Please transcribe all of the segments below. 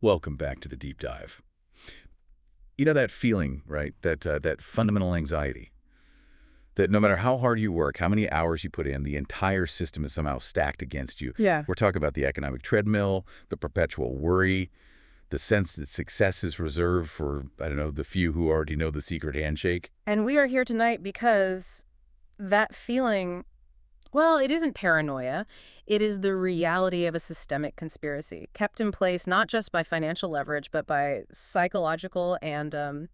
Welcome back to the deep dive. You know that feeling, right? That fundamental anxiety that no matter how hard you work, how many hours you put in, the entire system is somehow stacked against you. Yeah. We're talking about the economic treadmill, the perpetual worry, the sense that success is reserved for, I don't know, the few who already know the secret handshake. And we are here tonight because that feeling, well, it isn't paranoia. It is the reality of a systemic conspiracy, kept in place not just by financial leverage, but by psychological and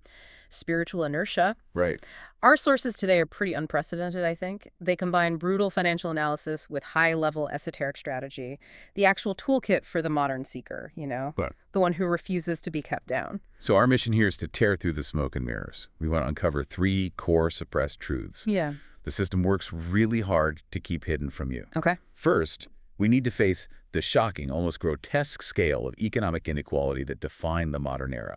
spiritual inertia. Right. Our sources today are pretty unprecedented, I think. They combine brutal financial analysis with high-level esoteric strategy, the actual toolkit for the modern seeker, But the one who refuses to be kept down. so our mission here is to tear through the smoke and mirrors. We want to uncover 3 core suppressed truths. Yeah. The system works really hard to keep hidden from you. Okay. First, we need to face the shocking, almost grotesque scale of economic inequality that define the modern era.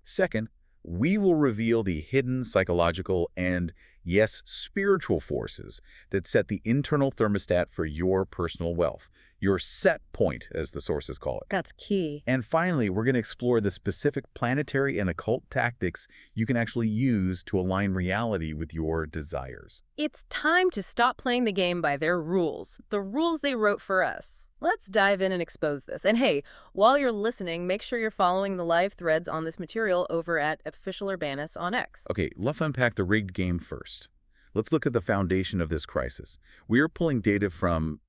Second, we will reveal the hidden psychological and, yes, spiritual forces that set the internal thermostat for your personal wealth, your set point, as the sources call it. That's key. And finally, we're going to explore the specific planetary and occult tactics you can actually use to align reality with your desires. It's time to stop playing the game by their rules, the rules they wrote for us. Let's dive in and expose this. And hey, while you're listening, make sure you're following the live threads on this material over at Official Urbanus on X. Okay, let's unpack the rigged game first. Let's look at the foundation of this crisis. We are pulling data from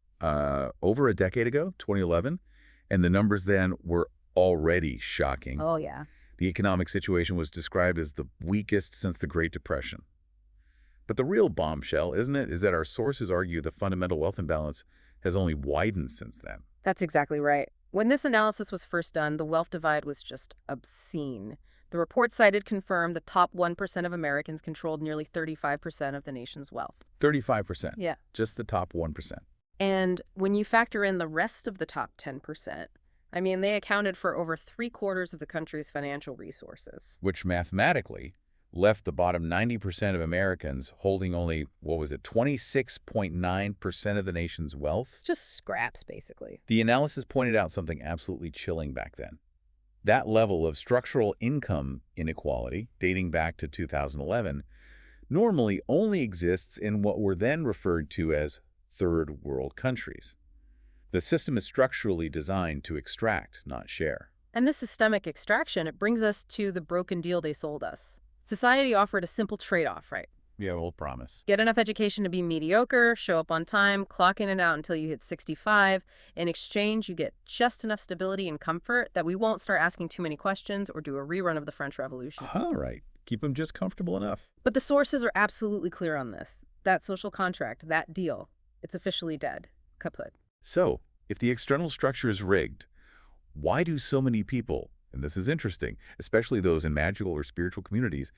over a decade ago, 2011, and the numbers then were already shocking. Oh, yeah. The economic situation was described as the weakest since the Great Depression. But the real bombshell, isn't it, is that our sources argue the fundamental wealth imbalance has only widened since then. That's exactly right. When this analysis was first done, the wealth divide was just obscene. The report cited confirmed the top 1% of Americans controlled nearly 35% of the nation's wealth. 35%. Yeah. Just the top 1%. And when you factor in the rest of the top 10%, I mean, they accounted for over 3/4 of the country's financial resources. Which mathematically left the bottom 90% of Americans holding only, 26.9% of the nation's wealth? Just scraps, basically. The analysis pointed out something absolutely chilling back then. That level of structural income inequality, dating back to 2011, normally only exists in what were then referred to as third world countries. The system is structurally designed to extract, not share. And this systemic extraction, it brings us to the broken deal they sold us. Society offered a simple trade-off, right? Yeah, we'll promise. Get enough education to be mediocre, show up on time, clock in and out until you hit 65. In exchange, you get just enough stability and comfort that we won't start asking too many questions or do a rerun of the French Revolution. All right. Keep them just comfortable enough. But the sources are absolutely clear on this. That social contract, that deal, it's officially dead. Kaput. So, if the external structure is rigged, why do so many people, and this is interesting, especially those in magical or spiritual communities,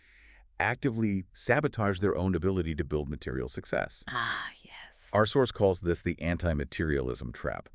actively sabotage their own ability to build material success? Ah, yes. Our source calls this the Anti-Materialism Trap.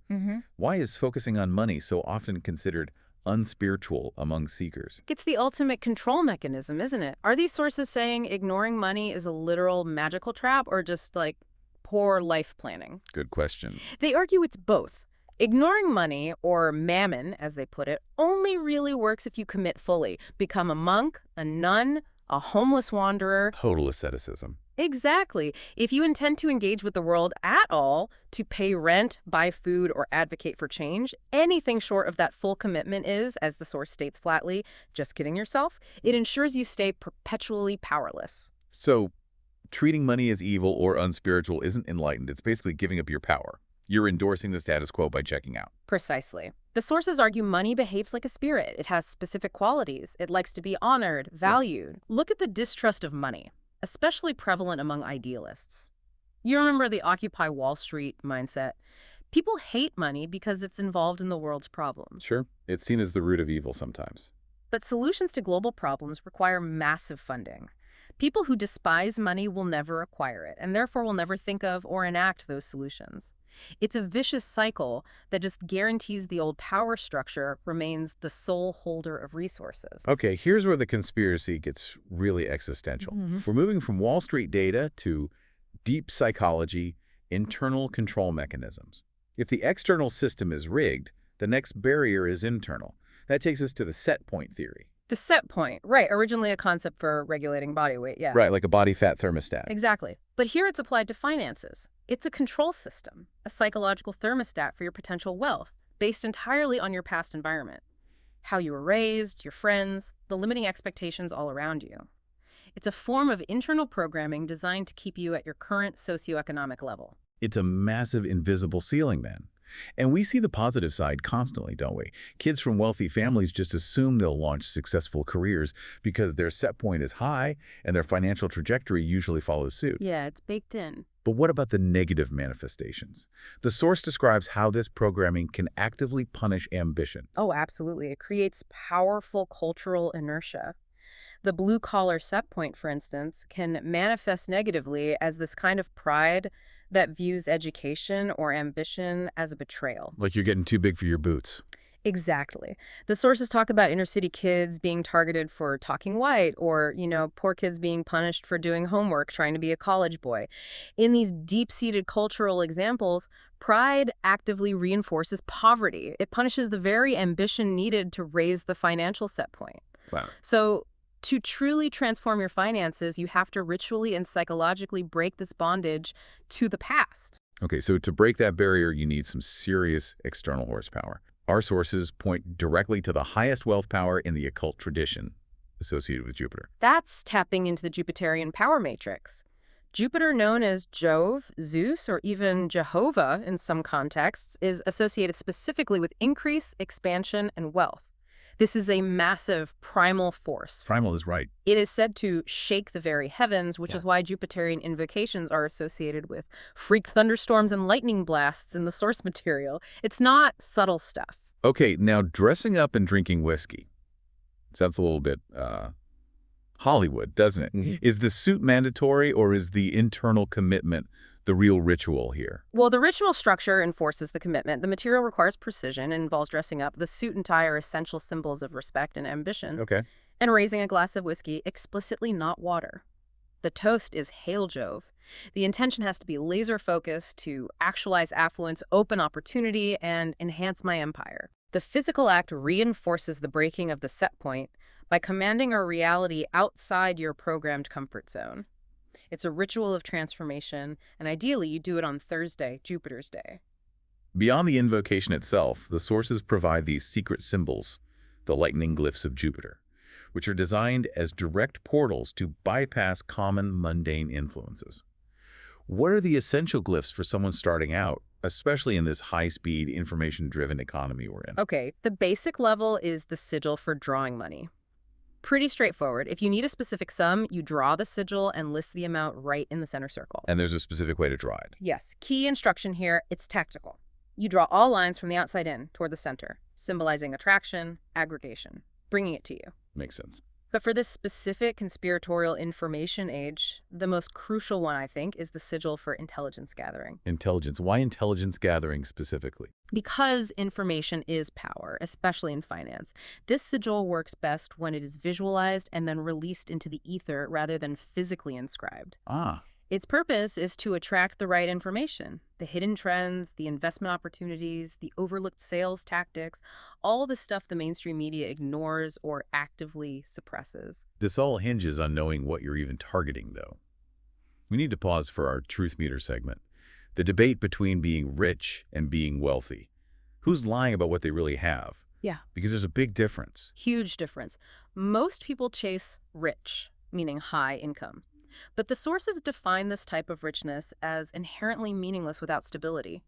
Why is focusing on money so often considered unspiritual among seekers? It's the ultimate control mechanism, isn't it? Are these sources saying ignoring money is a literal magical trap or just like poor life planning? Good question. They argue it's both. Ignoring money, or mammon, as they put it, only really works if you commit fully. Become a monk, a nun, a homeless wanderer. Total asceticism. Exactly. If you intend to engage with the world at all, to pay rent, buy food, or advocate for change, anything short of that full commitment is, as the source states flatly, just kidding yourself. It ensures you stay perpetually powerless. So, treating money as evil or unspiritual isn't enlightened. It's basically giving up your power. You're endorsing the status quo by checking out. Precisely. The sources argue money behaves like a spirit. It has specific qualities. It likes to be honored, valued. Look at the distrust of money, especially prevalent among idealists. You remember the Occupy Wall Street mindset? People hate money because it's involved in the world's problems. Sure, it's seen as the root of evil sometimes. But solutions to global problems require massive funding. People who despise money will never acquire it, and therefore will never think of or enact those solutions. It's a vicious cycle that just guarantees the old power structure remains the sole holder of resources. Okay, here's where the conspiracy gets really existential. We're moving from Wall Street data to deep psychology, internal control mechanisms. If the external system is rigged, the next barrier is internal. That takes us to the set point theory. The set point, right, originally a concept for regulating body weight, yeah. Right, like a body fat thermostat. Exactly. But here it's applied to finances. It's a control system, a psychological thermostat for your potential wealth, based entirely on your past environment. How you were raised, your friends, the limiting expectations all around you. It's a form of internal programming designed to keep you at your current socioeconomic level. It's a massive invisible ceiling then. And we see the positive side constantly, don't we? Kids from wealthy families just assume they'll launch successful careers because their set point is high and their financial trajectory usually follows suit. Yeah, it's baked in. But what about the negative manifestations? The source describes how this programming can actively punish ambition. Oh, absolutely. It creates powerful cultural inertia. The blue-collar set point, for instance, can manifest negatively as this kind of pride that views education or ambition as a betrayal. Like you're getting too big for your boots. Exactly. The sources talk about inner-city kids being targeted for talking white or, poor kids being punished for doing homework, trying to be a college boy. In these deep-seated cultural examples, pride actively reinforces poverty. It punishes the very ambition needed to raise the financial set point. Wow. So, to truly transform your finances, you have to ritually and psychologically break this bondage to the past. Okay, so to break that barrier, you need some serious external horsepower. Our sources point directly to the highest wealth power in the occult tradition associated with Jupiter. That's tapping into the Jupiterian power matrix. Jupiter, known as Jove, Zeus, or even Jehovah in some contexts, is associated specifically with increase, expansion, and wealth. This is a massive primal force. Primal is right. It is said to shake the very heavens, which is why Jupiterian invocations are associated with freak thunderstorms and lightning blasts in the source material. It's not subtle stuff. Okay, now dressing up and drinking whiskey. Sounds a little bit Hollywood, doesn't it? Mm-hmm. Is the suit mandatory or is the internal commitment the real ritual here? Well, the ritual structure enforces the commitment. The material requires precision and involves dressing up. The suit and tie are essential symbols of respect and ambition. Okay. And raising a glass of whiskey, explicitly not water. The toast is Hail Jove. The intention has to be laser-focused to actualize affluence, open opportunity, and enhance my empire. The physical act reinforces the breaking of the set point by commanding a reality outside your programmed comfort zone. It's a ritual of transformation, and ideally you do it on Thursday, Jupiter's day. Beyond the invocation itself, the sources provide these secret symbols, the lightning glyphs of Jupiter, which are designed as direct portals to bypass common mundane influences. What are the essential glyphs for someone starting out, especially in this high-speed, information-driven economy we're in? Okay, the basic level is the sigil for drawing money. Pretty straightforward. If you need a specific sum, you draw the sigil and list the amount right in the center circle. And there's a specific way to draw it. Yes. Key instruction here, it's tactical. You draw all lines from the outside in toward the center, symbolizing attraction, aggregation, bringing it to you. Makes sense. But for this specific conspiratorial information age, the most crucial one, I think, is the sigil for intelligence gathering. Intelligence. Why intelligence gathering specifically? Because information is power, especially in finance. This sigil works best when it is visualized and then released into the ether rather than physically inscribed. Ah. Its purpose is to attract the right information, the hidden trends, the investment opportunities, the overlooked sales tactics, all the stuff the mainstream media ignores or actively suppresses. This all hinges on knowing what you're even targeting, though. We need to pause for our Truth Meter segment. The debate between being rich and being wealthy. Who's lying about what they really have? Yeah. Because there's a big difference. Huge difference. Most people chase rich, meaning high income. But the sources define this type of richness as inherently meaningless without stability.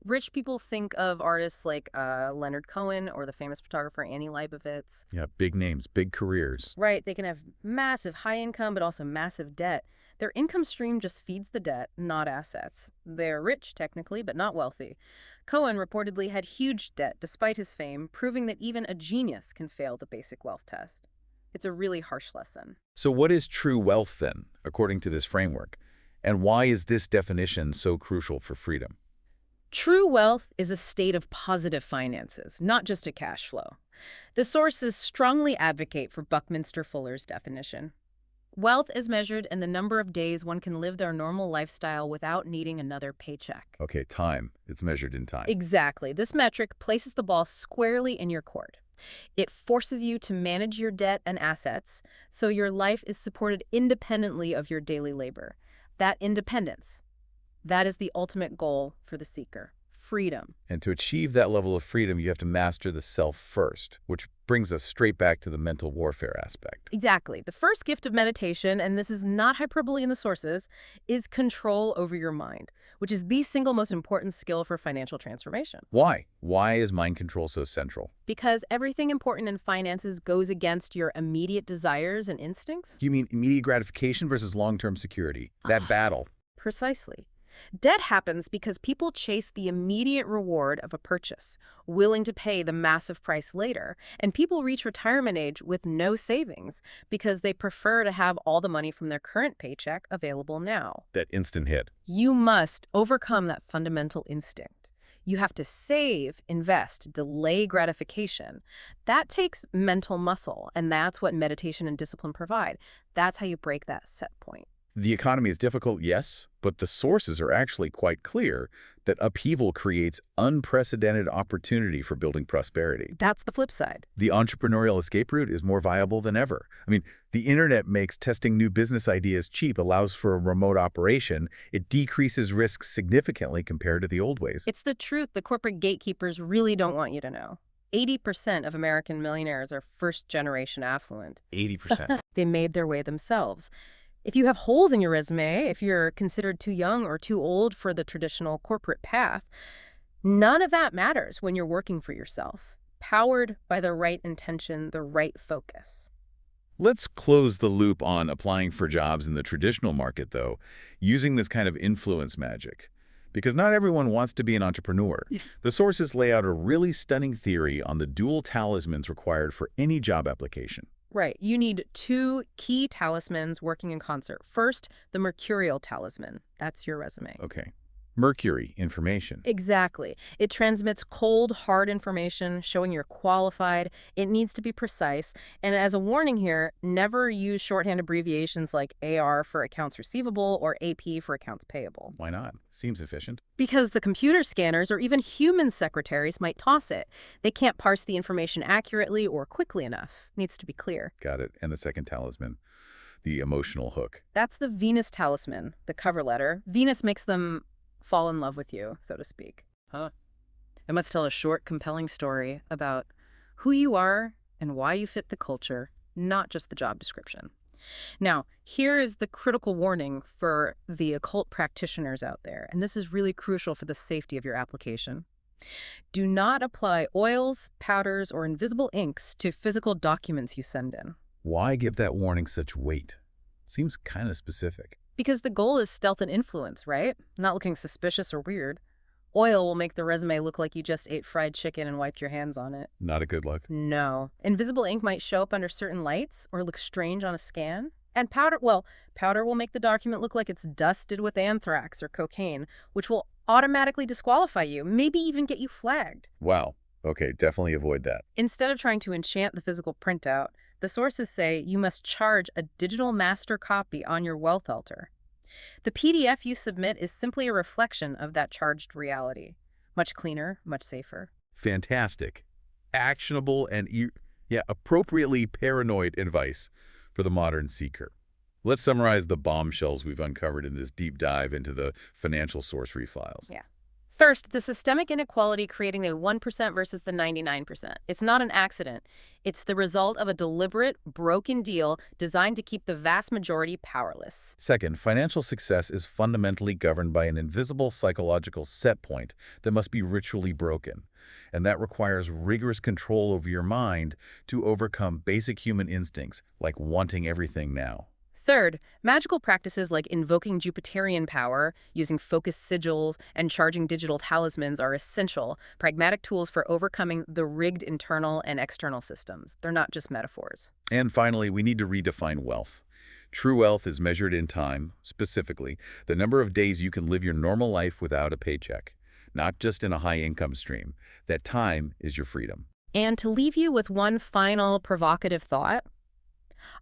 Rich people think of artists like Leonard Cohen or the famous photographer Annie Leibovitz. Yeah, big names, big careers. Right, they can have massive high income but also massive debt. Their income stream just feeds the debt, not assets. They're rich technically, but not wealthy. Cohen reportedly had huge debt despite his fame, proving that even a genius can fail the basic wealth test. It's a really harsh lesson. So what is true wealth then, according to this framework? And why is this definition so crucial for freedom? True wealth is a state of positive finances, not just a cash flow. The sources strongly advocate for Buckminster Fuller's definition. Wealth is measured in the number of days one can live their normal lifestyle without needing another paycheck. Okay, time. It's measured in time. Exactly. This metric places the ball squarely in your court. It forces you to manage your debt and assets so your life is supported independently of your daily labor. That independence, that is the ultimate goal for the seeker. Freedom. And to achieve that level of freedom, you have to master the self first, which brings us straight back to the mental warfare aspect. Exactly. The first gift of meditation, and this is not hyperbole in the sources, is control over your mind, which is the single most important skill for financial transformation. Why? Why is mind control so central? Because everything important in finances goes against your immediate desires and instincts. You mean immediate gratification versus long-term security? That battle. Precisely. Debt happens because people chase the immediate reward of a purchase, willing to pay the massive price later, and people reach retirement age with no savings because they prefer to have all the money from their current paycheck available now. That instant hit. You must overcome that fundamental instinct. You have to save, invest, delay gratification. That takes mental muscle, and that's what meditation and discipline provide. That's how you break that set point. The economy is difficult, yes, but the sources are actually quite clear that upheaval creates unprecedented opportunity for building prosperity. That's the flip side. The entrepreneurial escape route is more viable than ever. I mean, the internet makes testing new business ideas cheap, allows for a remote operation. It decreases risks significantly compared to the old ways. It's the truth the corporate gatekeepers really don't want you to know. 80% of American millionaires are first-generation affluent. 80%. They made their way themselves. If you have holes in your resume, if you're considered too young or too old for the traditional corporate path, none of that matters when you're working for yourself, powered by the right intention, the right focus. Let's close the loop on applying for jobs in the traditional market, though, using this kind of influence magic. Because not everyone wants to be an entrepreneur. The sources lay out a really stunning theory on the dual talismans required for any job application. Right. You need two key talismans working in concert. First, the mercurial talisman. That's your resume. Okay. Mercury, information. Exactly. It transmits cold, hard information showing you're qualified. It needs to be precise. And as a warning here, never use shorthand abbreviations like AR for accounts receivable or AP for accounts payable. Why not? Seems efficient. Because the computer scanners or even human secretaries might toss it. They can't parse the information accurately or quickly enough. Needs to be clear. Got it. And the second talisman, the emotional hook. That's the Venus talisman, the cover letter. Venus makes them fall in love with you, so to speak. Huh? It must tell a short, compelling story about who you are and why you fit the culture, not just the job description. Now, here is the critical warning for the occult practitioners out there, and this is really crucial for the safety of your application. Do not apply oils, powders, or invisible inks to physical documents you send in. Why give that warning such weight? Seems kind of specific. Because the goal is stealth and influence, right? Not looking suspicious or weird. Oil will make the resume look like you just ate fried chicken and wiped your hands on it. Not a good look. No. Invisible ink might show up under certain lights or look strange on a scan. And powder, well, powder will make the document look like it's dusted with anthrax or cocaine, which will automatically disqualify you, maybe even get you flagged. Wow. Okay, definitely avoid that. Instead of trying to enchant the physical printout, the sources say you must charge a digital master copy on your wealth altar. The PDF you submit is simply a reflection of that charged reality. Much cleaner, much safer. Fantastic. Actionable and, appropriately paranoid advice for the modern seeker. Let's summarize the bombshells we've uncovered in this deep dive into the financial sorcery files. Yeah. First, the systemic inequality creating the 1% versus the 99%. It's not an accident. It's the result of a deliberate, broken deal designed to keep the vast majority powerless. Second, financial success is fundamentally governed by an invisible psychological set point that must be ritually broken. And that requires rigorous control over your mind to overcome basic human instincts like wanting everything now. Third, magical practices like invoking Jupiterian power, using focused sigils, and charging digital talismans are essential, pragmatic tools for overcoming the rigged internal and external systems. They're not just metaphors. And finally, we need to redefine wealth. True wealth is measured in time, specifically, the number of days you can live your normal life without a paycheck, not just in a high-income stream. That time is your freedom. And to leave you with one final provocative thought,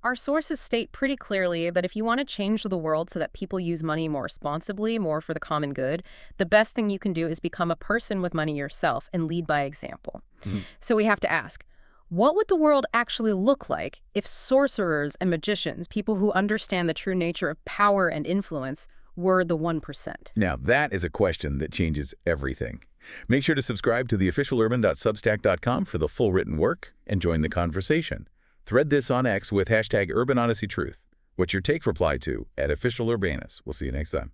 our sources state pretty clearly that if you want to change the world so that people use money more responsibly, more for the common good, the best thing you can do is become a person with money yourself and lead by example. So we have to ask, What would the world actually look like if sorcerers and magicians, people who understand the true nature of power and influence, were the 1%? Now, that is a question that changes everything. Make sure to subscribe to theofficialurban.substack.com for the full written work and join the conversation. Thread this on X with #UrbanOdysseyTruth. What's your take? Reply to @OfficialUrbanus. We'll see you next time.